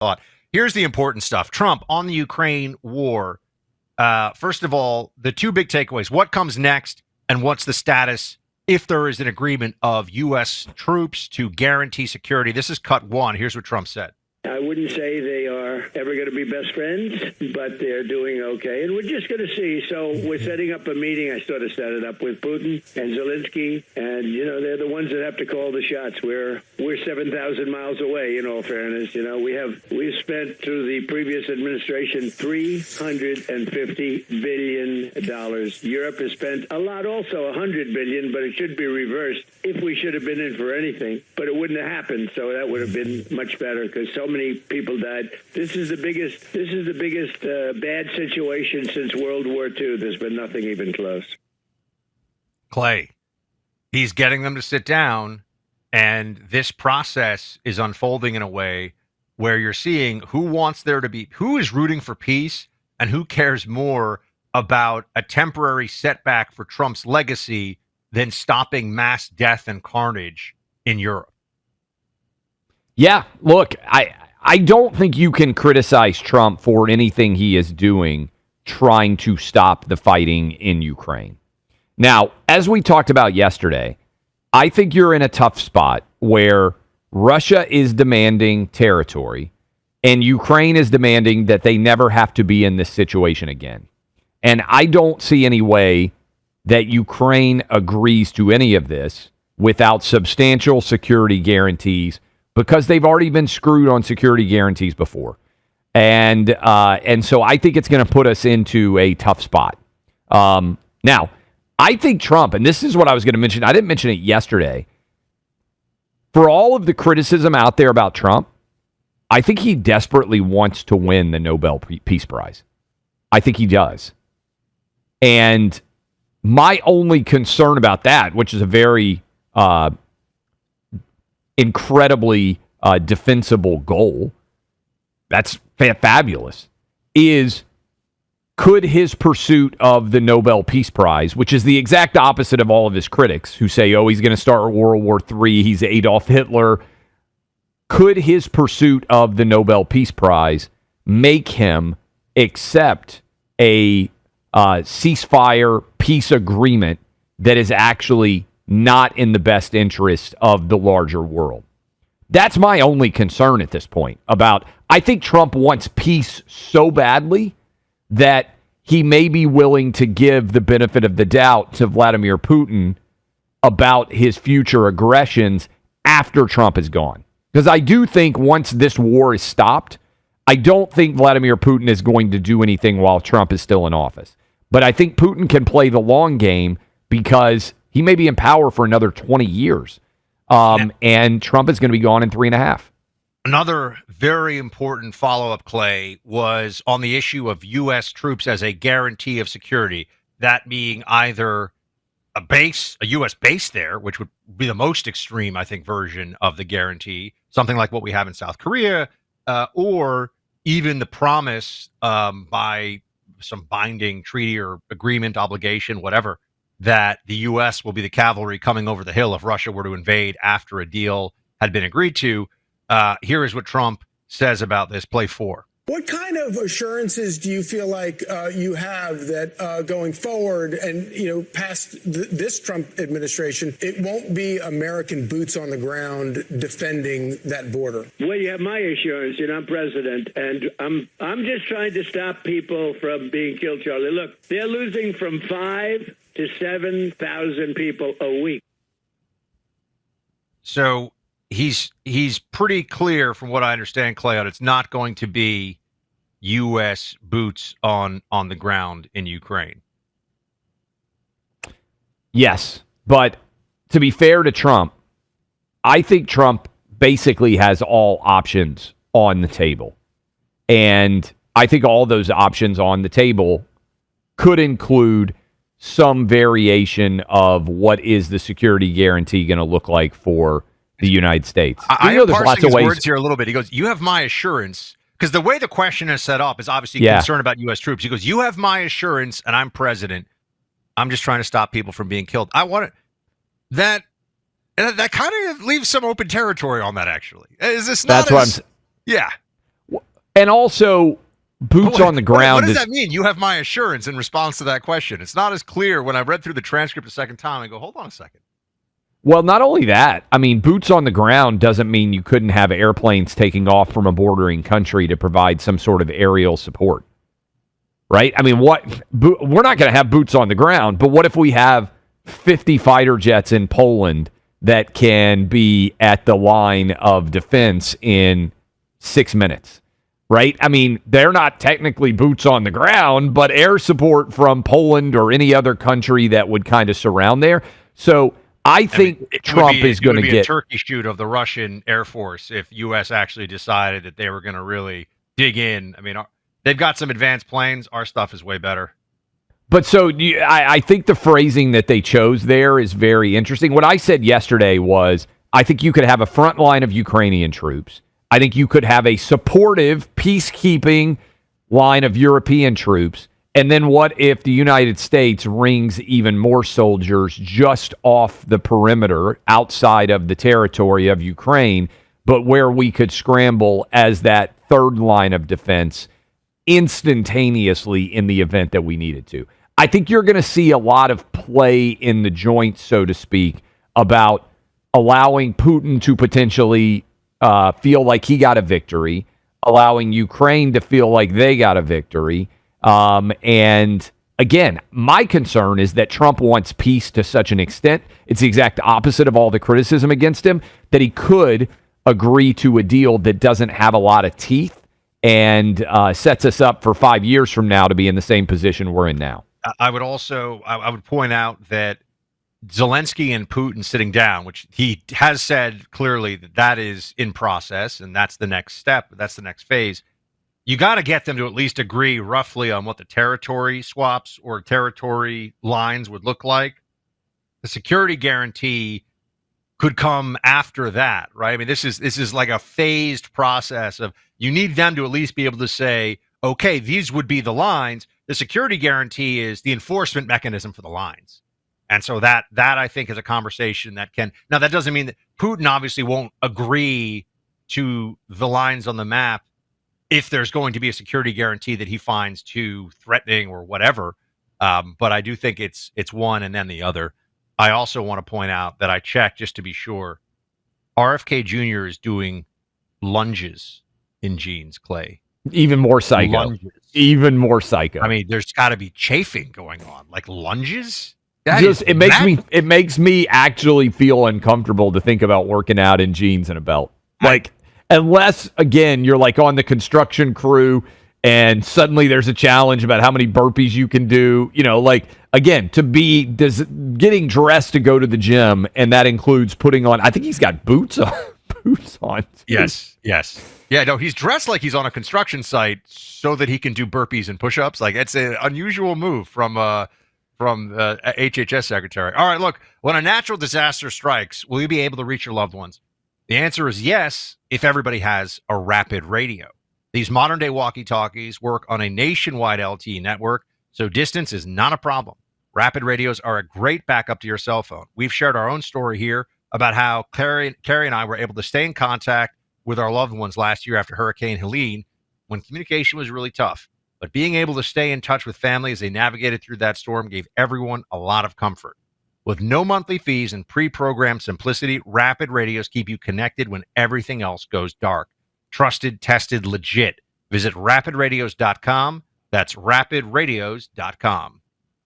lot. Here's the important stuff. Trump on the Ukraine war. First of all, the two big takeaways. What comes next, and what's the status if there is an agreement of U.S. troops to guarantee security? This is cut one. Here's what Trump said. I wouldn't say they are ever going to be best friends, but they're doing okay. And we're just going to see. So we're setting up a meeting. I sort of set it up with Putin and Zelensky. And, they're the ones that have to call the shots. We're 7,000 miles away, in all fairness. We've spent through the previous administration $350 billion. Europe has spent a lot also, $100 billion, but it should be reversed if we should have been in for anything. But it wouldn't have happened. So that would have been much better because so many people died. This is the biggest bad situation since World War II. There's been nothing even close. Clay, he's getting them to sit down, and this process is unfolding in a way where you're seeing who is rooting for peace and who cares more about a temporary setback for Trump's legacy than stopping mass death and carnage in Europe. Yeah, look, I don't think you can criticize Trump for anything he is doing trying to stop the fighting in Ukraine. Now, as we talked about yesterday, I think you're in a tough spot where Russia is demanding territory and Ukraine is demanding that they never have to be in this situation again. And I don't see any way that Ukraine agrees to any of this without substantial security guarantees, because they've already been screwed on security guarantees before. And so I think it's going to put us into a tough spot. Now, I think Trump, and this is what I was going to mention, I didn't mention it yesterday. For all of the criticism out there about Trump, I think he desperately wants to win the Nobel Peace Prize. I think he does. And my only concern about that, which is a very incredibly defensible goal, that's fabulous, is could his pursuit of the Nobel Peace Prize, which is the exact opposite of all of his critics who say, oh, he's going to start World War III, he's Adolf Hitler, could his pursuit of the Nobel Peace Prize make him accept a ceasefire peace agreement that is actually not in the best interest of the larger world? That's my only concern at this point about, I think Trump wants peace so badly that he may be willing to give the benefit of the doubt to Vladimir Putin about his future aggressions after Trump is gone. Because I do think once this war is stopped, I don't think Vladimir Putin is going to do anything while Trump is still in office. But I think Putin can play the long game because he may be in power for another 20 years. And Trump is going to be gone in 3.5. Another very important follow-up, Clay, was on the issue of U.S. troops as a guarantee of security, that being either a U.S. base there, which would be the most extreme, I think, version of the guarantee, something like what we have in South Korea, or even the promise by some binding treaty or agreement, obligation, whatever, that the U.S. will be the cavalry coming over the hill if Russia were to invade after a deal had been agreed to. Here is what Trump says about this. Play 4. What kind of assurances do you feel like you have that going forward and, past this Trump administration, it won't be American boots on the ground defending that border? Well, you have my assurance. I'm president, and I'm just trying to stop people from being killed, Charlie. Look, they're losing from 5,000 to 7,000 people a week. So he's pretty clear, from what I understand, Clay, on it's not going to be U.S. boots on the ground in Ukraine. Yes, but to be fair to Trump, I think Trump basically has all options on the table. And I think all those options on the table could include some variation of what is the security guarantee going to look like for the United States. I know there's lots of ways. Words here a little bit. He goes, "You have my assurance," because the way the question is set up is obviously concerned about U.S. troops. He goes, "You have my assurance, and I'm president. I'm just trying to stop people from being killed." I want that kind of leaves some open territory on that. Actually, is this not? That's what I'm. Yeah. And also, boots on the ground. What does that mean? You have my assurance in response to that question. It's not as clear when I read through the transcript a second time. I go, hold on a second. Well, not only that, I mean, boots on the ground doesn't mean you couldn't have airplanes taking off from a bordering country to provide some sort of aerial support, right? I mean, we're not going to have boots on the ground, but what if we have 50 fighter jets in Poland that can be at the line of defense in 6 minutes, right? I mean, they're not technically boots on the ground, but air support from Poland or any other country that would kind of surround there. So I think Trump is going to get a turkey shoot of the Russian Air Force if U.S. actually decided that they were going to really dig in. I mean, they've got some advanced planes. Our stuff is way better. But so I think the phrasing that they chose there is very interesting. What I said yesterday was I think you could have a front line of Ukrainian troops. I think you could have a supportive, peacekeeping line of European troops. And then what if the United States rings even more soldiers just off the perimeter outside of the territory of Ukraine, but where we could scramble as that third line of defense instantaneously in the event that we needed to? I think you're going to see a lot of play in the joint, so to speak, about allowing Putin to potentially feel like he got a victory, allowing Ukraine to feel like they got a victory. And again, my concern is that Trump wants peace to such an extent. It's the exact opposite of all the criticism against him, that he could agree to a deal that doesn't have a lot of teeth and sets us up for 5 years from now to be in the same position we're in now. I would point out that Zelensky and Putin sitting down, which he has said clearly that is in process, and that's the next step, that's the next phase. You got to get them to at least agree roughly on what the territory swaps or territory lines would look like. The security guarantee could come after that, right? I mean, this is like a phased process of you need them to at least be able to say, okay, these would be the lines. The security guarantee is the enforcement mechanism for the lines. And so that I think is a conversation that can. Now, that doesn't mean that Putin obviously won't agree to the lines on the map if there's going to be a security guarantee that he finds too threatening or whatever. But I do think it's one and then the other. I also want to point out that I checked just to be sure. RFK Jr. is doing lunges in jeans, Clay. Even more psycho. Lunges. Even more psycho. I mean, there's got to be chafing going on. Like lunges? It makes me actually feel uncomfortable to think about working out in jeans and a belt. Like, unless, again, you're like on the construction crew and suddenly there's a challenge about how many burpees you can do. You know, like, again, getting dressed to go to the gym, and that includes putting on, I think he's got boots on. Boots on. Too. Yes. Yeah, no, he's dressed like he's on a construction site so that he can do burpees and push-ups. Like, it's an unusual move from the HHS secretary. All right, look, when a natural disaster strikes, will you be able to reach your loved ones? The answer is yes, if everybody has a rapid radio. These modern-day walkie-talkies work on a nationwide LTE network, so distance is not a problem. Rapid radios are a great backup to your cell phone. We've shared our own story here about how Carrie and I were able to stay in contact with our loved ones last year after Hurricane Helene when communication was really tough. But being able to stay in touch with family as they navigated through that storm gave everyone a lot of comfort. With no monthly fees and pre-programmed simplicity, Rapid Radios keep you connected when everything else goes dark. Trusted, tested, legit. Visit rapidradios.com. That's rapidradios.com.